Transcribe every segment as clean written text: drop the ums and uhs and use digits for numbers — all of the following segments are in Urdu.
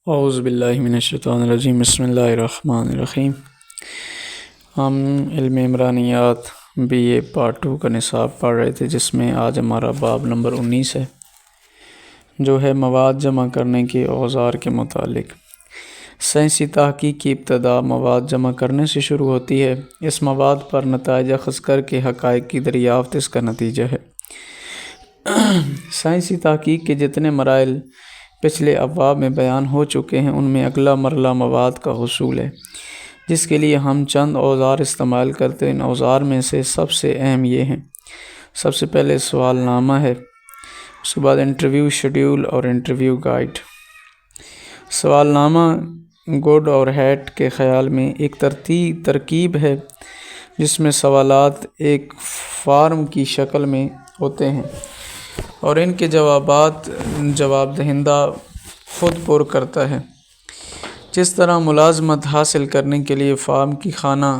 اعوذ باللہ من الشیطان الرجیم، بسم اللہ الرحمن الرحیم۔ ہم علم عمرانیات BA پارٹ 2 کا نصاب پڑھ رہے تھے، جس میں آج ہمارا باب نمبر 19 ہے، جو ہے مواد جمع کرنے کے اوزار کے متعلق۔ سائنسی تحقیق کی ابتدا مواد جمع کرنے سے شروع ہوتی ہے۔ اس مواد پر نتائج اخذ کر کے حقائق کی دریافت اس کا نتیجہ ہے۔ سائنسی تحقیق کے جتنے مراحل پچھلے ابواب میں بیان ہو چکے ہیں، ان میں اگلا مرحلہ مواد کا حصول ہے، جس کے لیے ہم چند اوزار استعمال کرتے ہیں۔ ان اوزار میں سے سب سے اہم یہ ہیں۔ سب سے پہلے سوال نامہ ہے، اس کے بعد انٹرویو شیڈول اور انٹرویو گائیڈ۔ سوال نامہ گوڈ اور ہیٹ کے خیال میں ایک ترکیب ہے جس میں سوالات ایک فارم کی شکل میں ہوتے ہیں اور ان کے جواب دہندہ خود پر کرتا ہے۔ جس طرح ملازمت حاصل کرنے کے لیے فارم کی خانہ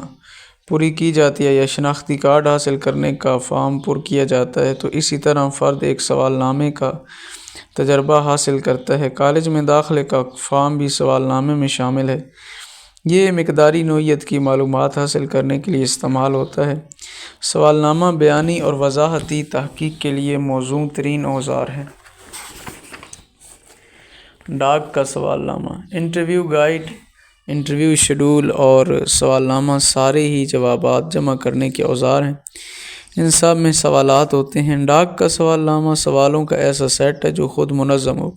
پوری کی جاتی ہے یا شناختی کارڈ حاصل کرنے کا فارم پر کیا جاتا ہے، تو اسی طرح فرد ایک سوال نامے کا تجربہ حاصل کرتا ہے۔ کالج میں داخلے کا فارم بھی سوال نامے میں شامل ہے۔ یہ مقداری نوعیت کی معلومات حاصل کرنے کے لیے استعمال ہوتا ہے۔ سوال نامہ بیانی اور وضاحتی تحقیق کے لیے موزوں ترین اوزار ہے۔ ڈاک کا سوال نامہ، انٹرویو گائیڈ، انٹرویو شیڈول اور سوال نامہ سارے ہی جوابات جمع کرنے کے اوزار ہیں۔ ان سب میں سوالات ہوتے ہیں۔ ڈاک کا سوال نامہ سوالوں کا ایسا سیٹ ہے جو خود منظم ہو۔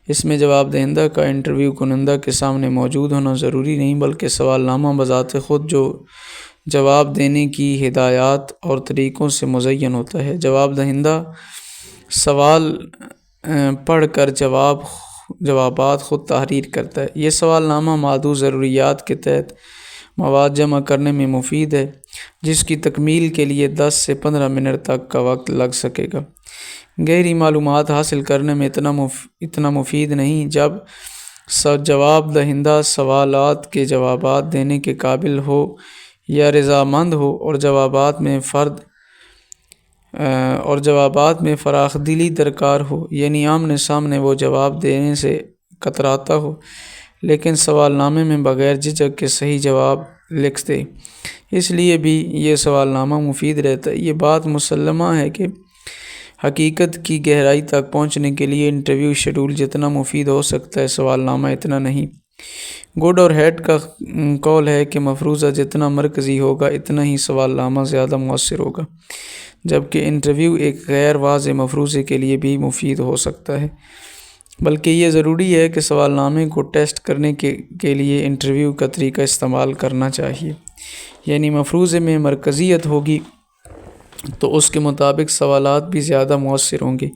اس میں جواب دہندہ کا انٹرویو کنندہ کے سامنے موجود ہونا ضروری نہیں، بلکہ سوال نامہ بذات خود جو جواب دینے کی ہدایات اور طریقوں سے مزین ہوتا ہے۔ جواب دہندہ سوال پڑھ کر جوابات خود تحریر کرتا ہے۔ یہ سوال نامہ محدود ضروریات کے تحت مواد جمع کرنے میں مفید ہے، جس کی تکمیل کے لیے 10 سے 15 منٹ تک کا وقت لگ سکے گا۔ گہری معلومات حاصل کرنے میں اتنا مفید نہیں جب جواب دہندہ سوالات کے جوابات دینے کے قابل ہو یا رضامند ہو اور جوابات میں فراخ دلی درکار ہو، یعنی آمنے سامنے وہ جواب دینے سے کتراتا ہو لیکن سوال نامے میں بغیر جھجک کے صحیح جواب لکھ دے۔ اس لیے بھی یہ سوال نامہ مفید رہتا ہے۔ یہ بات مسلمہ ہے کہ حقیقت کی گہرائی تک پہنچنے کے لیے انٹرویو شیڈول جتنا مفید ہو سکتا ہے، سوال نامہ اتنا نہیں۔ گوڈ اور ہیٹ کا قول ہے کہ مفروضہ جتنا مرکزی ہوگا اتنا ہی سوال نامہ زیادہ مؤثر ہوگا، جبکہ انٹرویو ایک غیر واضح مفروضے کے لیے بھی مفید ہو سکتا ہے۔ بلکہ یہ ضروری ہے کہ سوال نامے کو ٹیسٹ کرنے کے لیے انٹرویو کا طریقہ استعمال کرنا چاہیے، یعنی مفروضے میں مرکزیت ہوگی تو اس کے مطابق سوالات بھی زیادہ مؤثر ہوں گے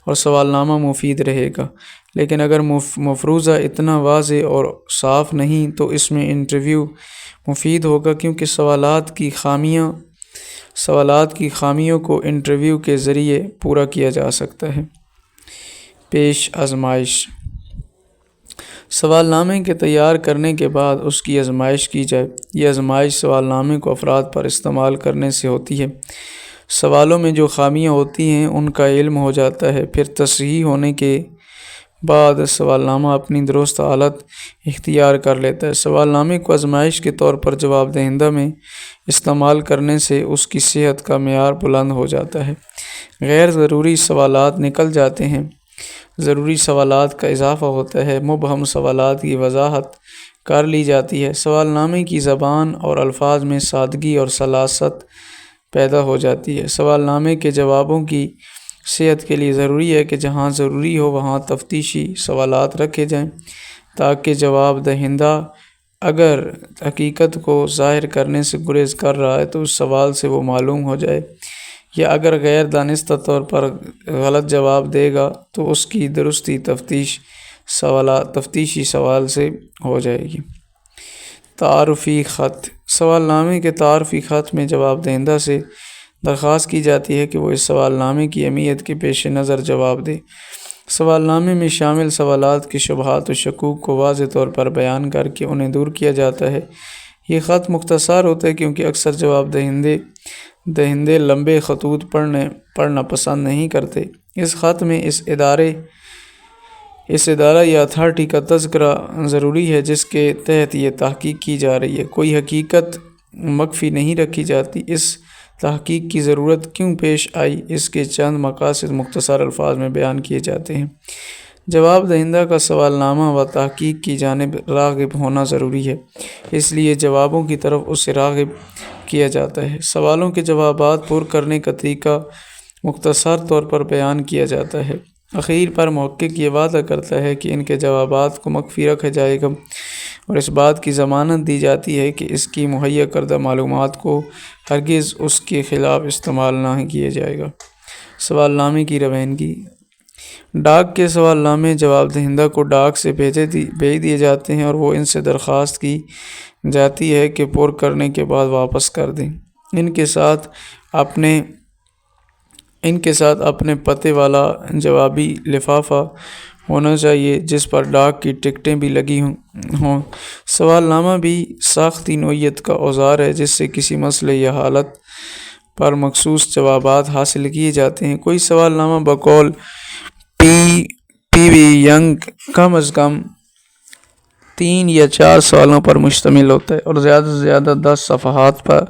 اور سوال نامہ مفید رہے گا۔ لیکن اگر مفروضہ اتنا واضح اور صاف نہیں تو اس میں انٹرویو مفید ہوگا، کیونکہ سوالات کی خامیوں کو انٹرویو کے ذریعے پورا کیا جا سکتا ہے۔ پیش آزمائش، سوال نامے کے تیار کرنے کے بعد اس کی آزمائش کی جائے۔ یہ آزمائش سوال نامے کو افراد پر استعمال کرنے سے ہوتی ہے۔ سوالوں میں جو خامیاں ہوتی ہیں ان کا علم ہو جاتا ہے، پھر تصحیح ہونے کے بعد سوال نامہ اپنی درست حالت اختیار کر لیتا ہے۔ سوال نامے کو آزمائش کے طور پر جواب دہندہ میں استعمال کرنے سے اس کی صحت کا معیار بلند ہو جاتا ہے، غیر ضروری سوالات نکل جاتے ہیں، ضروری سوالات کا اضافہ ہوتا ہے، مبہم سوالات کی وضاحت کر لی جاتی ہے۔ سوال نامے کی زبان اور الفاظ میں سادگی اور سلاست پیدا ہو جاتی ہے۔ سوال نامے کے جوابوں کی صحت کے لیے ضروری ہے کہ جہاں ضروری ہو وہاں تفتیشی سوالات رکھے جائیں، تاکہ جواب دہندہ اگر حقیقت کو ظاہر کرنے سے گریز کر رہا ہے تو اس سوال سے وہ معلوم ہو جائے، یا اگر غیر دانستہ طور پر غلط جواب دے گا تو اس کی درستی تفتیشی سوال سے ہو جائے گی۔ تعارفی خط، سوال نامے کے تعارفی خط میں جواب دہندہ سے درخواست کی جاتی ہے کہ وہ اس سوال نامے کی اہمیت کے پیش نظر جواب دے۔ سوال نامے میں شامل سوالات کے شبہات و شکوک کو واضح طور پر بیان کر کے انہیں دور کیا جاتا ہے۔ یہ خط مختصر ہوتا ہے کیونکہ اکثر جواب دہندے لمبے خطوط پڑھنا پسند نہیں کرتے۔ اس خط میں اس ادارے اس ادارہ یا اتھارٹی کا تذکرہ ضروری ہے جس کے تحت یہ تحقیق کی جا رہی ہے۔ کوئی حقیقت مخفی نہیں رکھی جاتی۔ اس تحقیق کی ضرورت کیوں پیش آئی، اس کے چند مقاصد مختصر الفاظ میں بیان کیے جاتے ہیں۔ جواب دہندہ کا سوال نامہ و تحقیق کی جانب راغب ہونا ضروری ہے، اس لیے جوابوں کی طرف اسے راغب کیا جاتا ہے۔ سوالوں کے جوابات پر کرنے کا طریقہ مختصر طور پر بیان کیا جاتا ہے۔ اخیر پر محقق یہ وعدہ کرتا ہے کہ ان کے جوابات کو مخفی رکھا جائے گا اور اس بات کی ضمانت دی جاتی ہے کہ اس کی مہیا کردہ معلومات کو ہرگز اس کے خلاف استعمال نہ کیا جائے گا۔ سوال نامے کی روانگی۔ ڈاک کے سوال نامے جواب دہندہ کو ڈاک سے بھیج دیے جاتے ہیں اور وہ ان سے درخواست کی جاتی ہے کہ پر کرنے کے بعد واپس کر دیں۔ ان کے ساتھ اپنے پتے والا جوابی لفافہ ہونا چاہیے جس پر ڈاک کی ٹکٹیں بھی لگی ہوں۔ سوال نامہ بھی ساختی نوعیت کا اوزار ہے جس سے کسی مسئلے یا حالت پر مخصوص جوابات حاصل کیے جاتے ہیں۔ کوئی سوال نامہ بقول پی وی ینگ کم از کم 3 یا 4 سوالوں پر مشتمل ہوتا ہے اور زیادہ سے زیادہ 10 صفحات پر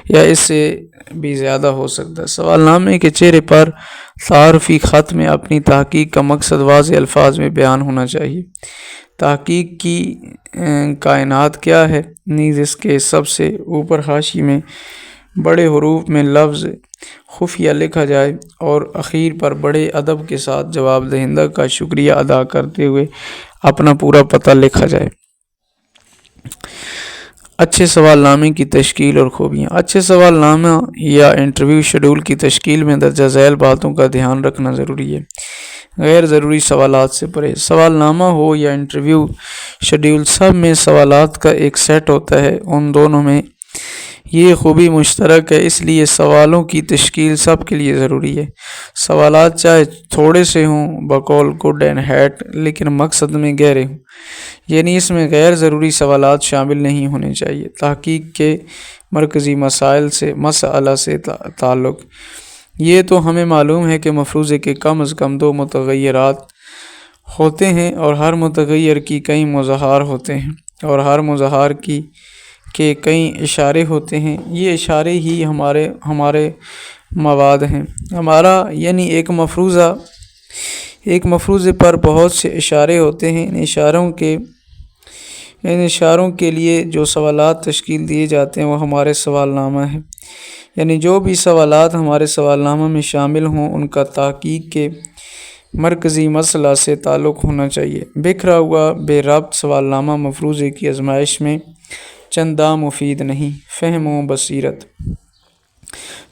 یا اس سے بھی زیادہ ہو سکتا ہے۔ سوال نامے کے چہرے پر تعارفی خط میں اپنی تحقیق کا مقصد واضح الفاظ میں بیان ہونا چاہیے۔ تحقیق کی کائنات کیا ہے، نیز اس کے سب سے اوپر حاشی میں بڑے حروف میں لفظ خفیہ لکھا جائے اور اخیر پر بڑے ادب کے ساتھ جواب دہندہ کا شکریہ ادا کرتے ہوئے اپنا پورا پتہ لکھا جائے۔ اچھے سوال نامے کی تشکیل اور خوبیاں۔ اچھے سوال نامہ یا انٹرویو شیڈول کی تشکیل میں درجہ ذیل باتوں کا دھیان رکھنا ضروری ہے۔ غیر ضروری سوالات سے پرہیز۔ سوال نامہ ہو یا انٹرویو شیڈول، سب میں سوالات کا ایک سیٹ ہوتا ہے۔ ان دونوں میں یہ خوبی مشترک ہے، اس لیے سوالوں کی تشکیل سب کے لیے ضروری ہے۔ سوالات چاہے تھوڑے سے ہوں بقول گڈ اینڈ ہیٹ لیکن مقصد میں گہرے ہوں، یعنی اس میں غیر ضروری سوالات شامل نہیں ہونے چاہیے۔ تحقیق کے مرکزی مسئلہ سے تعلق۔ یہ تو ہمیں معلوم ہے کہ مفروضے کے کم از کم 2 متغیرات ہوتے ہیں اور ہر متغیر کی کئی مظاہر ہوتے ہیں اور ہر مظاہر کے کئی اشارے ہوتے ہیں۔ یہ اشارے ہی ہمارے مواد ہیں۔ ہمارا یعنی ایک مفروضے پر بہت سے اشارے ہوتے ہیں۔ ان اشاروں کے لیے جو سوالات تشکیل دیے جاتے ہیں وہ ہمارے سوال نامہ ہے، یعنی جو بھی سوالات ہمارے سوال نامہ میں شامل ہوں ان کا تحقیق کے مرکزی مسئلہ سے تعلق ہونا چاہیے۔ بکھرا ہوا بے ربط سوال نامہ مفروضے کی آزمائش میں چنداں مفید نہیں۔ فہم و بصیرت۔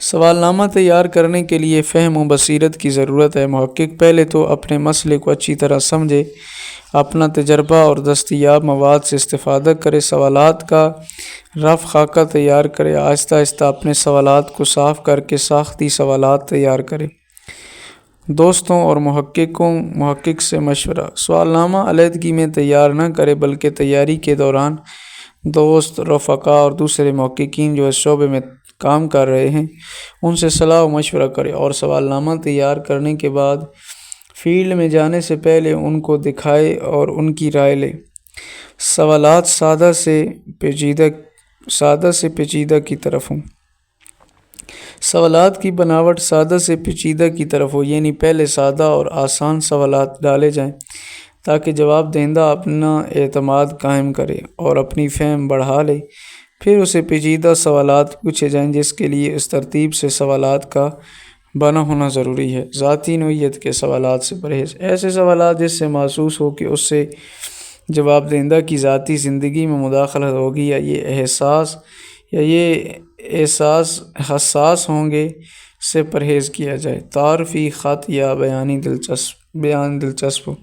سوال نامہ تیار کرنے کے لیے فہم و بصیرت کی ضرورت ہے۔ محقق پہلے تو اپنے مسئلے کو اچھی طرح سمجھے، اپنا تجربہ اور دستیاب مواد سے استفادہ کرے، سوالات کا رف خاکہ تیار کرے، آہستہ آہستہ اپنے سوالات کو صاف کر کے ساختی سوالات تیار کرے۔ دوستوں اور محقق سے مشورہ۔ سوال نامہ علیحدگی میں تیار نہ کرے بلکہ تیاری کے دوران دوست، رفقا اور دوسرے محققین جو اس شعبے میں کام کر رہے ہیں ان سے صلاح و مشورہ کرے اور سوال نامہ تیار کرنے کے بعد فیلڈ میں جانے سے پہلے ان کو دکھائے اور ان کی رائے لے۔ سوالات سادہ سے پیچیدہ کی طرف ہوں۔ سوالات کی بناوٹ سادہ سے پیچیدہ کی طرف ہو، یعنی پہلے سادہ اور آسان سوالات ڈالے جائیں تاکہ جواب دہندہ اپنا اعتماد قائم کرے اور اپنی فہم بڑھا لے، پھر اسے پیچیدہ سوالات پوچھے جائیں جس کے لیے اس ترتیب سے سوالات کا بنا ہونا ضروری ہے۔ ذاتی نوعیت کے سوالات سے پرہیز۔ ایسے سوالات جس سے محسوس ہو کہ اس سے جواب دہندہ کی ذاتی زندگی میں مداخلت ہوگی یا یہ احساس حساس ہوں گے سے پرہیز کیا جائے۔ تعارفی خط یا بیان دلچسپ ہو۔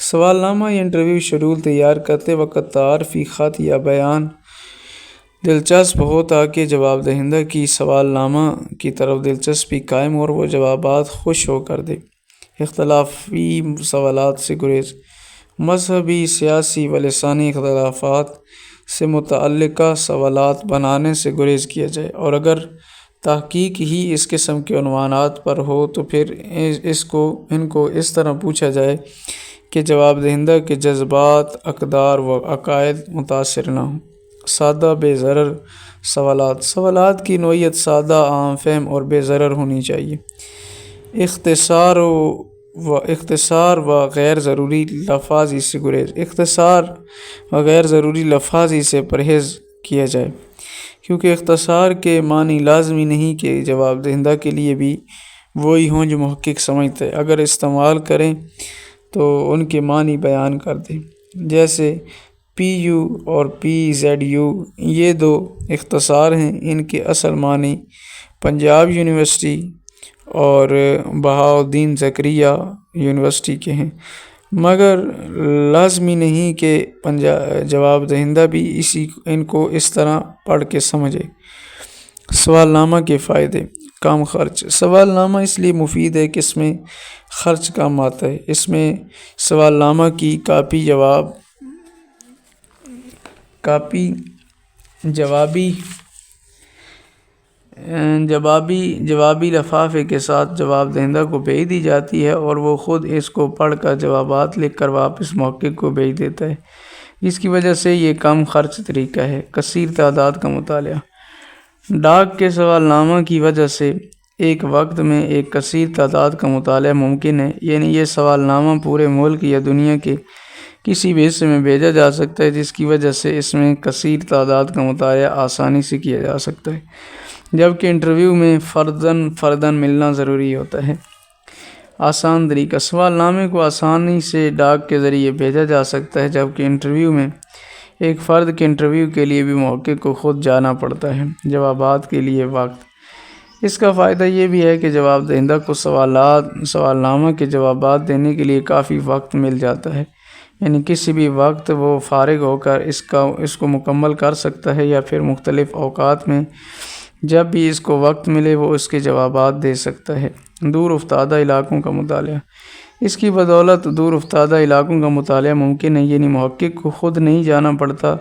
سوال نامہ یا انٹرویو شیڈول تیار کرتے وقت تعارفی خط یا بیان دلچسپ ہو تاکہ جواب دہندہ کی سوال نامہ کی طرف دلچسپی قائم ہو اور وہ جوابات خوش ہو کر دے۔ اختلافی سوالات سے گریز۔ مذہبی، سیاسی و لسانی اختلافات سے متعلقہ سوالات بنانے سے گریز کیا جائے اور اگر تحقیق ہی اس قسم کے عنوانات پر ہو تو پھر ان کو اس طرح پوچھا جائے کہ جواب دہندہ کے جذبات، اقدار و عقائد متاثر نہ ہوں۔ سادہ بے ضرر سوالات کی نوعیت سادہ، عام فہم اور بے ضرر ہونی چاہیے۔ اختصار و غیر ضروری لفاظی سے گریز اختصار و غیر ضروری لفاظی سے پرہیز کیا جائے، کیونکہ اختصار کے معنی لازمی نہیں کہ جواب دہندہ کے لیے بھی وہی ہوں جو محقق سمجھتا ہے۔ اگر استعمال کریں تو ان کے معنی بیان کر دیں، جیسے پی یو اور پی زیڈ یو، یہ دو اختصار ہیں، ان کے اصل معنی پنجاب یونیورسٹی اور بہاؤالدین زکریہ یونیورسٹی کے ہیں، مگر لازمی نہیں کہ جواب دہندہ بھی ان کو اس طرح پڑھ کے سمجھے۔ سوال نامہ کے فائدے: کم خرچ۔ سوال نامہ اس لیے مفید ہے کہ اس میں خرچ کم آتا ہے۔ اس میں سوال نامہ کی جوابی لفافے کے ساتھ جواب دہندہ کو بھیج دی جاتی ہے اور وہ خود اس کو پڑھ کر جوابات لکھ کر واپس محقق کو بھیج دیتا ہے، جس کی وجہ سے یہ کم خرچ طریقہ ہے۔ کثیر تعداد کا مطالعہ۔ ڈاک کے سوال نامہ کی وجہ سے ایک وقت میں ایک کثیر تعداد کا مطالعہ ممکن ہے، یعنی یہ سوال نامہ پورے ملک یا دنیا کے کسی بھی حصے میں بھیجا جا سکتا ہے، جس کی وجہ سے اس میں کثیر تعداد کا مطالعہ آسانی سے کیا جا سکتا ہے، جبکہ انٹرویو میں فرداً ملنا ضروری ہوتا ہے۔ آسان طریقہ: سوال نامے کو آسانی سے ڈاک کے ذریعے بھیجا جا سکتا ہے، جبکہ انٹرویو میں ایک فرد کے انٹرویو کے لیے بھی محقق کو خود جانا پڑتا ہے۔ جوابات کے لیے وقت۔ اس کا فائدہ یہ بھی ہے کہ جواب دہندہ کو سوال نامہ کے جوابات دینے کے لیے کافی وقت مل جاتا ہے، یعنی کسی بھی وقت وہ فارغ ہو کر اس کو مکمل کر سکتا ہے، یا پھر مختلف اوقات میں جب بھی اس کو وقت ملے وہ اس کے جوابات دے سکتا ہے۔ دور افتادہ علاقوں کا مطالعہ۔ اس کی بدولت دور افتادہ علاقوں کا مطالعہ ممکن ہے، یعنی محقق کو خود نہیں جانا پڑتا،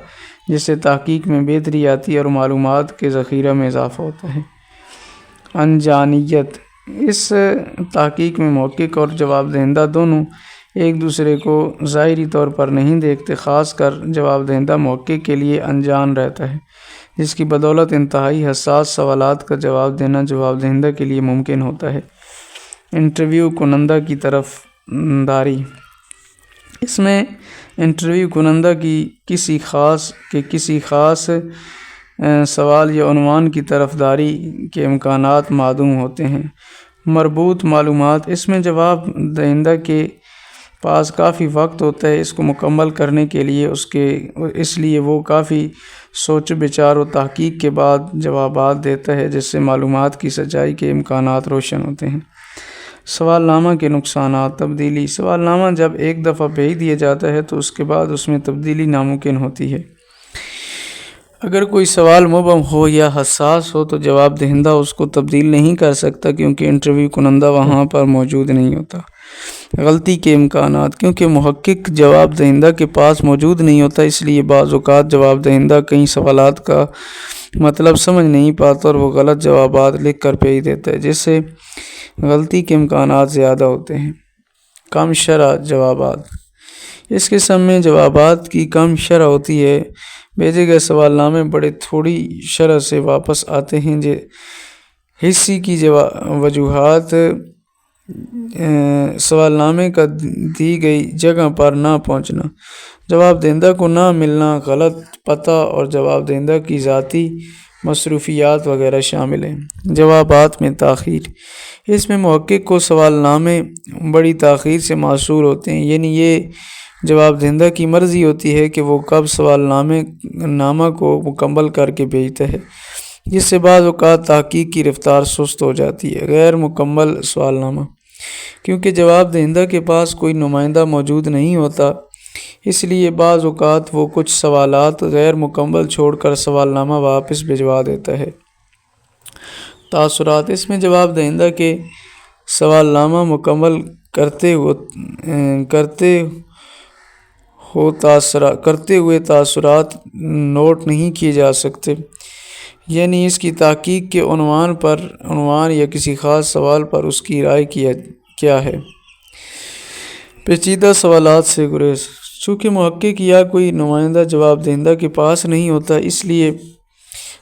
جس سے تحقیق میں بہتری آتی ہے اور معلومات کے ذخیرہ میں اضافہ ہوتا ہے۔ انجانیت۔ اس تحقیق میں محقق اور جواب دہندہ دونوں ایک دوسرے کو ظاہری طور پر نہیں دیکھتے، خاص کر جواب دہندہ محقق کے لیے انجان رہتا ہے، جس کی بدولت انتہائی حساس سوالات کا جواب دینا جواب دہندہ کے لیے ممکن ہوتا ہے۔ انٹرویو کنندہ کی طرف داری۔ اس میں انٹرویو کنندہ کی کسی خاص سوال یا عنوان کی طرف داری کے امکانات معدوم ہوتے ہیں۔ مربوط معلومات۔ اس میں جواب دہندہ کے پاس کافی وقت ہوتا ہے اس کو مکمل کرنے کے لیے، اس لیے وہ کافی سوچ بچار و تحقیق کے بعد جوابات دیتا ہے، جس سے معلومات کی سچائی کے امکانات روشن ہوتے ہیں۔ سوال نامہ کے نقصانات۔ تبدیلی۔ سوال نامہ جب ایک دفعہ بھیج دیا جاتا ہے تو اس کے بعد اس میں تبدیلی ناممکن ہوتی ہے۔ اگر کوئی سوال مبہم ہو یا حساس ہو تو جواب دہندہ اس کو تبدیل نہیں کر سکتا، کیونکہ انٹرویو کنندہ وہاں پر موجود نہیں ہوتا۔ غلطی کے امکانات۔ کیونکہ محقق جواب دہندہ کے پاس موجود نہیں ہوتا، اس لیے بعض اوقات جواب دہندہ کئی سوالات کا مطلب سمجھ نہیں پاتا اور وہ غلط جوابات لکھ کر بھیج دیتا ہے، جس سے غلطی کے امکانات زیادہ ہوتے ہیں۔ کم شرح جوابات۔ اس قسم میں جوابات کی کم شرح ہوتی ہے۔ بھیجے گئے سوال نامے بڑے تھوڑی شرح سے واپس آتے ہیں۔ حصی کی وجوہات۔ سوال نامے کا دی گئی جگہ پر نہ پہنچنا، جواب دہندہ کو نہ ملنا، غلط پتہ اور جواب دہندہ کی ذاتی مصروفیات وغیرہ شامل ہیں۔ جوابات میں تاخیر۔ اس میں محقق کو سوال نامے بڑی تاخیر سے موصول ہوتے ہیں، یعنی یہ جواب دہندہ کی مرضی ہوتی ہے کہ وہ کب سوال نامہ کو مکمل کر کے بھیجتا ہے، جس سے بعض اوقات تحقیق کی رفتار سست ہو جاتی ہے۔ غیر مکمل سوال نامہ۔ کیونکہ جواب دہندہ کے پاس کوئی نمائندہ موجود نہیں ہوتا، اس لیے بعض اوقات وہ کچھ سوالات غیر مکمل چھوڑ کر سوال نامہ واپس بھجوا دیتا ہے۔ تاثرات۔ اس میں جواب دہندہ کے سوال نامہ مکمل کرتے ہوئے تاثرات نوٹ نہیں کیے جا سکتے، یعنی اس کی تحقیق کے عنوان یا کسی خاص سوال پر اس کی رائے کیا ہے۔ پیچیدہ سوالات سے گریز۔ چونکہ محقق یا کوئی نمائندہ جواب دہندہ کے پاس نہیں ہوتا، اس لیے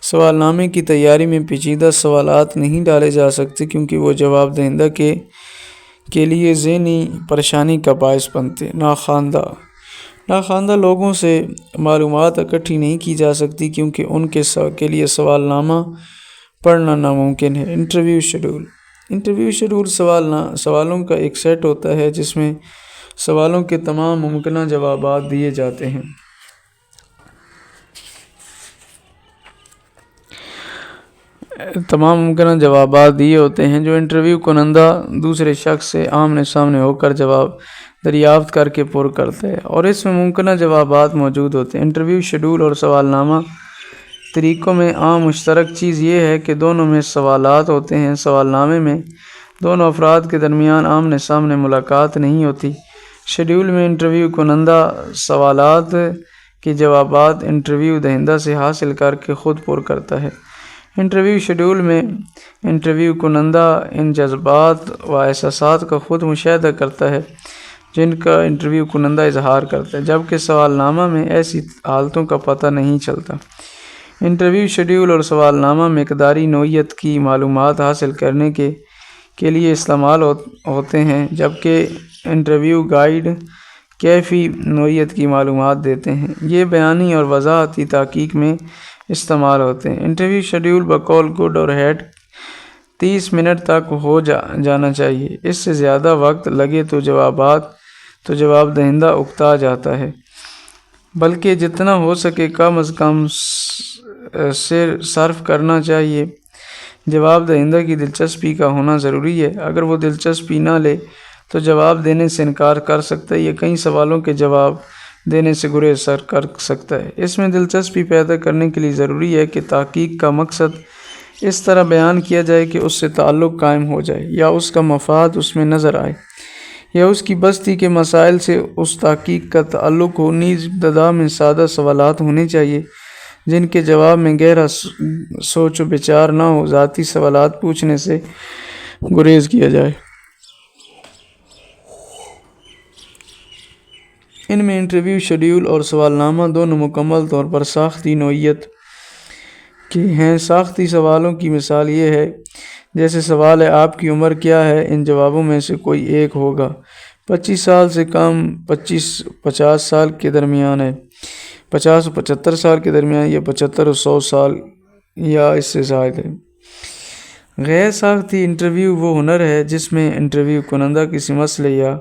سوال نامے کی تیاری میں پیچیدہ سوالات نہیں ڈالے جا سکتے، کیونکہ وہ جواب دہندہ کے لیے ذہنی پریشانی کا باعث بنتے۔ ناخواندہ لوگوں سے معلومات اکٹھی نہیں کی جا سکتی، کیونکہ ان کے لیے سوال نامہ پڑھنا ناممکن ہے۔ انٹرویو شیڈول سوالوں کا ایک سیٹ ہوتا ہے جس میں سوالوں کے تمام ممکنہ جوابات دیے جاتے ہیں۔ جو انٹرویو کنندہ دوسرے شخص سے آمنے سامنے ہو کر جواب دریافت کر کے پر کرتا ہے، اور اس میں ممکنہ جوابات موجود ہوتے ہیں۔ انٹرویو شیڈول اور سوال نامہ طریقوں میں عام مشترک چیز یہ ہے کہ دونوں میں سوالات ہوتے ہیں۔ سوال نامے میں دونوں افراد کے درمیان آمنے سامنے ملاقات نہیں ہوتی۔ شیڈول میں انٹرویو کنندہ سوالات کے جوابات انٹرویو دہندہ سے حاصل کر کے خود پر کرتا ہے۔ انٹرویو شیڈول میں انٹرویو کنندہ ان جذبات و احساسات کا خود مشاہدہ کرتا ہے جن کا انٹرویو کنندہ اظہار کرتا ہے، جبکہ سوال نامہ میں ایسی حالتوں کا پتہ نہیں چلتا۔ انٹرویو شیڈول اور سوال نامہ مقداری نوعیت کی معلومات حاصل کرنے کے لیے استعمال ہوتے ہیں، جبکہ انٹرویو گائیڈ کیفی نوعیت کی معلومات دیتے ہیں۔ یہ بیانی اور وضاحتی تحقیق میں استعمال ہوتے ہیں۔ انٹرویو شیڈول بقول گڈ اور ہیڈ 30 منٹ تک ہو جانا چاہیے۔ اس سے زیادہ وقت لگے تو جواب دہندہ اکتا جاتا ہے، بلکہ جتنا ہو سکے کم از کم صرف کرنا چاہیے۔ جواب دہندہ کی دلچسپی کا ہونا ضروری ہے۔ اگر وہ دلچسپی نہ لے تو جواب دینے سے انکار کر سکتا ہے یا کئی سوالوں کے جواب دینے سے گریز کر سکتا ہے۔ اس میں دلچسپی پیدا کرنے کے لیے ضروری ہے کہ تحقیق کا مقصد اس طرح بیان کیا جائے کہ اس سے تعلق قائم ہو جائے، یا اس کا مفاد اس میں نظر آئے، یا اس کی بستی کے مسائل سے اس تحقیق کا تعلق ہو۔ نیز ابتدا میں سادہ سوالات ہونے چاہیے جن کے جواب میں گہرا سوچ و بچار نہ ہو۔ ذاتی سوالات پوچھنے سے گریز کیا جائے۔ ان میں انٹرویو شیڈول اور سوال نامہ دونوں مکمل طور پر ساختی نوعیت کے ہیں۔ ساختی سوالوں کی مثال یہ ہے، جیسے سوال ہے آپ کی عمر کیا ہے؟ ان جوابوں میں سے کوئی ایک ہوگا۔ 25 سال سے کم، 50 سال کے درمیان ہے، 50 و 75 سال کے درمیان، یا 75 و 100 سال یا اس سے زائد ہے۔ غیر ساختی انٹرویو وہ ہنر ہے جس میں انٹرویو کنندہ کسی مسئلے یا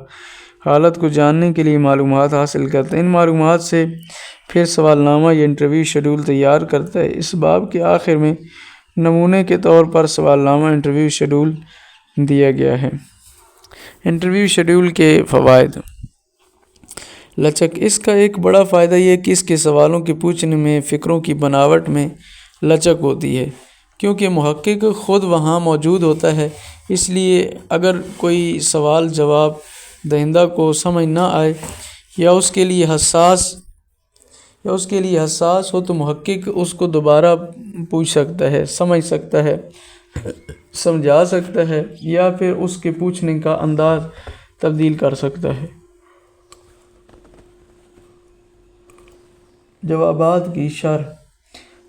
حالت کو جاننے کے لیے معلومات حاصل کرتا ہے۔ ان معلومات سے پھر سوال نامہ یا انٹرویو شیڈول تیار کرتا ہے۔ اس باب کے آخر میں نمونے کے طور پر سوال نامہ انٹرویو شیڈول دیا گیا ہے۔ انٹرویو شیڈول کے فوائد۔ لچک۔ اس کا ایک بڑا فائدہ یہ ہے کہ اس کے سوالوں کے پوچھنے میں فکروں کی بناوٹ میں لچک ہوتی ہے، کیونکہ محقق خود وہاں موجود ہوتا ہے۔ اس لیے اگر کوئی سوال جواب دہندہ کو سمجھ نہ آئے یا اس کے لیے حساس ہو تو محقق اس کو دوبارہ پوچھ سکتا ہے، سمجھ سکتا ہے، سمجھا سکتا ہے، یا پھر اس کے پوچھنے کا انداز تبدیل کر سکتا ہے۔ جوابات کی شرح۔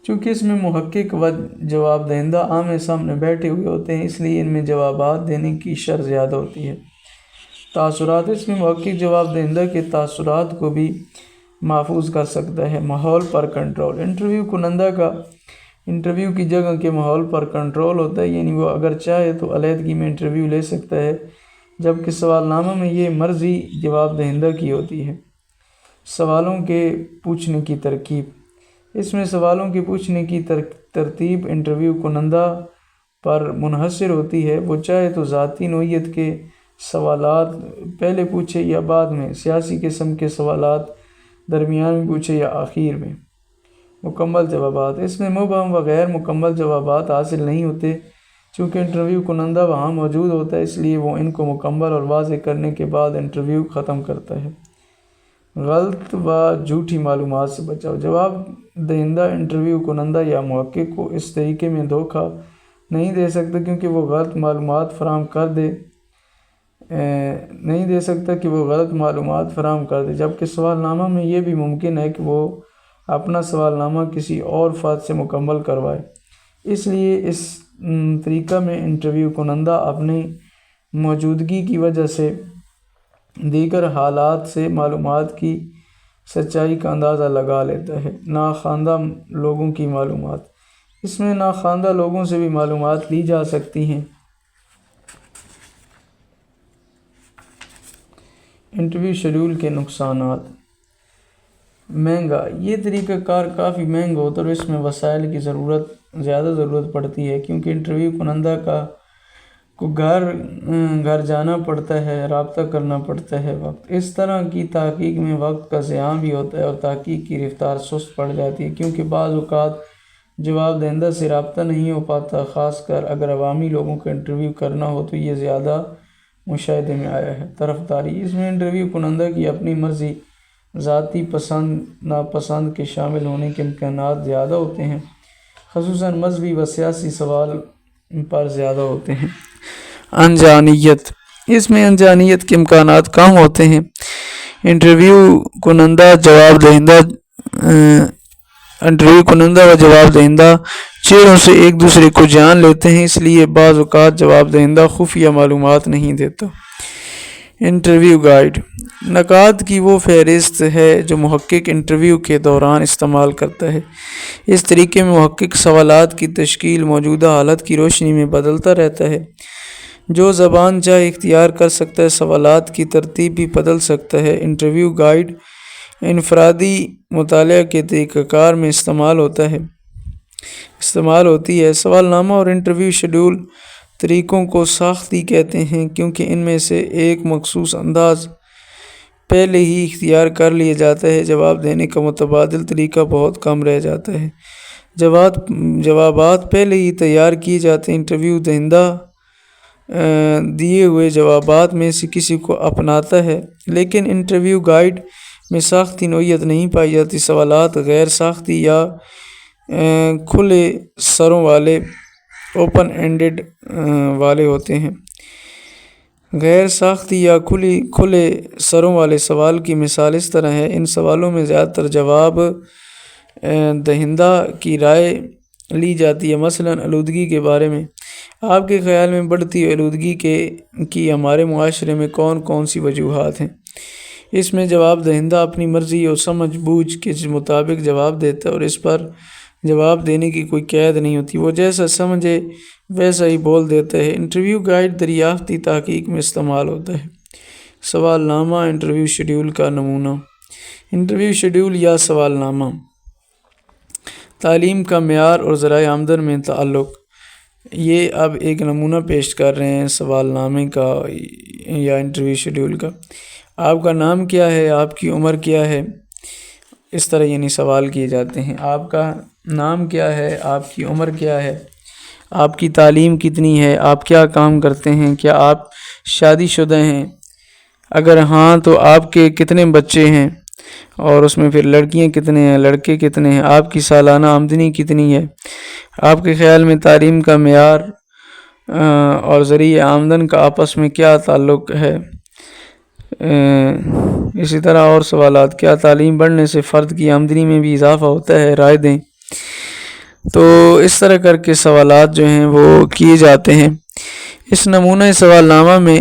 چونکہ اس میں محقق و جواب دہندہ آمنے سامنے بیٹھے ہوئے ہوتے ہیں، اس لیے ان میں جوابات دینے کی شرح زیادہ ہوتی ہے۔ تاثرات۔ اس میں محقق جواب دہندہ کے تاثرات کو بھی محفوظ کر سکتا ہے۔ ماحول پر کنٹرول۔ انٹرویو کنندہ کا انٹرویو کی جگہ کے ماحول پر کنٹرول ہوتا ہے، یعنی وہ اگر چاہے تو علیحدگی میں انٹرویو لے سکتا ہے، جبکہ سوال نامہ میں یہ مرضی جواب دہندہ کی ہوتی ہے۔ سوالوں کے پوچھنے کی ترکیب۔ اس میں سوالوں کے پوچھنے کی ترتیب انٹرویو کنندہ پر منحصر ہوتی ہے۔ وہ چاہے تو ذاتی نوعیت کے سوالات پہلے پوچھے یا بعد میں، سیاسی قسم کے سوالات درمیان میں پوچھے یا آخر میں۔ مکمل جوابات۔ اس میں مبہم و غیر مکمل جوابات حاصل نہیں ہوتے، چونکہ انٹرویو کنندہ وہاں موجود ہوتا ہے، اس لیے وہ ان کو مکمل اور واضح کرنے کے بعد انٹرویو ختم کرتا ہے۔ غلط و جھوٹی معلومات سے بچاؤ۔ جواب دہندہ انٹرویو کنندہ یا محقق کو اس طریقے میں دھوکہ نہیں دے سکتا، کیونکہ وہ غلط معلومات فراہم کر دے نہیں دے سکتا کہ وہ غلط معلومات فراہم کر دے، جبکہ سوال نامہ میں یہ بھی ممکن ہے کہ وہ اپنا سوال نامہ کسی اور فرد سے مکمل کروائے۔ اس لیے اس طریقہ میں انٹرویو کنندہ اپنی موجودگی کی وجہ سے دیگر حالات سے معلومات کی سچائی کا اندازہ لگا لیتا ہے۔ ناخواندہ لوگوں کی معلومات، اس میں ناخواندہ لوگوں سے بھی معلومات لی جا سکتی ہیں۔ انٹرویو شیڈول کے نقصانات: مہنگا، یہ طریقہ کار کافی مہنگا ہوتا ہے اور اس میں وسائل کی زیادہ ضرورت پڑتی ہے، کیونکہ انٹرویو کنندہ کو گھر جانا پڑتا ہے، رابطہ کرنا پڑتا ہے۔ وقت، اس طرح کی تحقیق میں وقت کا ضیاع بھی ہوتا ہے اور تحقیق کی رفتار سست پڑ جاتی ہے، کیونکہ بعض اوقات جواب دہندہ سے رابطہ نہیں ہو پاتا، خاص کر اگر عوامی لوگوں کا انٹرویو کرنا ہو تو یہ زیادہ مشاہدے میں آیا ہے۔ طرفداری، اس میں انٹرویو کنندہ کی اپنی مرضی، ذاتی پسند ناپسند کے شامل ہونے کے امکانات زیادہ ہوتے ہیں، خصوصاً مذہبی و سیاسی سوال پر زیادہ ہوتے ہیں۔ انجانیت، اس میں انجانیت کے امکانات کم ہوتے ہیں۔ انٹرویو کنندہ و جواب دہندہ چہروں سے ایک دوسرے کو جان لیتے ہیں، اس لیے بعض اوقات جواب دہندہ خفیہ معلومات نہیں دیتا۔ انٹرویو گائیڈ، نکات کی وہ فہرست ہے جو محقق انٹرویو کے دوران استعمال کرتا ہے۔ اس طریقے میں محقق سوالات کی تشکیل موجودہ حالت کی روشنی میں بدلتا رہتا ہے۔ جو زبان چاہے اختیار کر سکتا ہے، سوالات کی ترتیب بھی بدل سکتا ہے۔ انٹرویو گائیڈ انفرادی مطالعہ کے طریقہ کار میں استعمال ہوتی ہے۔ سوال نامہ اور انٹرویو شیڈول طریقوں کو ساختی کہتے ہیں، کیونکہ ان میں سے ایک مخصوص انداز پہلے ہی اختیار کر لیا جاتا ہے۔ جواب دینے کا متبادل طریقہ بہت کم رہ جاتا ہے۔ جوابات پہلے ہی تیار کیے جاتے ہیں۔ انٹرویو دہندہ دیے ہوئے جوابات میں سے کسی کو اپناتا ہے، لیکن انٹرویو گائیڈ میں ساختی نوعیت نہیں پائی جاتی۔ سوالات غیر ساختی یا کھلے سروں والے اوپن اینڈڈ والے ہوتے ہیں۔ غیر ساختی یا کھلے سروں والے سوال کی مثال اس طرح ہے۔ ان سوالوں میں زیادہ تر جواب دہندہ کی رائے لی جاتی ہے، مثلاً آلودگی کے بارے میں آپ کے خیال میں بڑھتی ہوئی آلودگی کی ہمارے معاشرے میں کون کون سی وجوہات ہیں۔ اس میں جواب دہندہ اپنی مرضی اور سمجھ بوجھ کے مطابق جواب دیتا ہے اور اس پر جواب دینے کی کوئی قید نہیں ہوتی، وہ جیسا سمجھے ویسا ہی بول دیتا ہے۔ انٹرویو گائیڈ دریافتی تحقیق میں استعمال ہوتا ہے۔ سوال نامہ انٹرویو شیڈول کا نمونہ۔ انٹرویو شیڈول یا سوال نامہ، تعلیم کا معیار اور ذرائع آمدن میں تعلق۔ یہ اب ایک نمونہ پیش کر رہے ہیں سوال نامے کا یا انٹرویو شیڈول کا۔ آپ کا نام کیا ہے؟ آپ کی عمر کیا ہے؟ اس طرح یعنی سوال کیے جاتے ہیں۔ آپ کا نام کیا ہے؟ آپ کی عمر کیا ہے؟ آپ کی تعلیم کتنی ہے؟ آپ کیا کام کرتے ہیں؟ کیا آپ شادی شدہ ہیں؟ اگر ہاں تو آپ کے کتنے بچے ہیں؟ اور اس میں پھر لڑکیاں کتنے ہیں، لڑکے کتنے ہیں؟ آپ کی سالانہ آمدنی کتنی ہے؟ آپ کے خیال میں تعلیم کا معیار اور ذریعہ آمدن کا آپس میں کیا تعلق ہے؟ اسی طرح اور سوالات، کیا تعلیم بڑھنے سے فرد کی آمدنی میں بھی اضافہ ہوتا ہے؟ رائے دیں۔ تو اس طرح کر کے سوالات جو ہیں وہ کیے جاتے ہیں۔ اس نمونہ سوال نامہ میں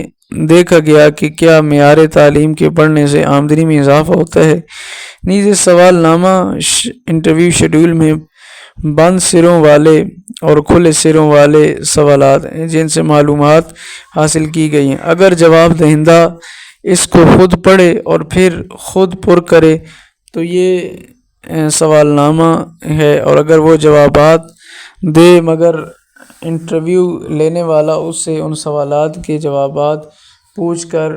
دیکھا گیا کہ کیا معیار تعلیم کے بڑھنے سے آمدنی میں اضافہ ہوتا ہے۔ نیز اس سوال نامہ انٹرویو شیڈول میں بند سروں والے اور کھلے سروں والے سوالات ہیں جن سے معلومات حاصل کی گئی ہیں۔ اگر جواب دہندہ اس کو خود پڑھے اور پھر خود پر کرے تو یہ سوال نامہ ہے، اور اگر وہ جوابات دے مگر انٹرویو لینے والا اس سے ان سوالات کے جوابات پوچھ کر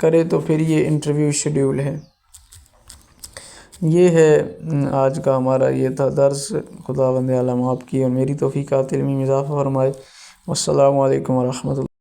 کرے تو پھر یہ انٹرویو شیڈول ہے۔ یہ ہے آج کا ہمارا یہ تھا درس۔ خداوند عالم آپ کی اور میری توفیقات علمی میں اضافہ فرمائے۔ والسلام علیکم ورحمۃ اللہ۔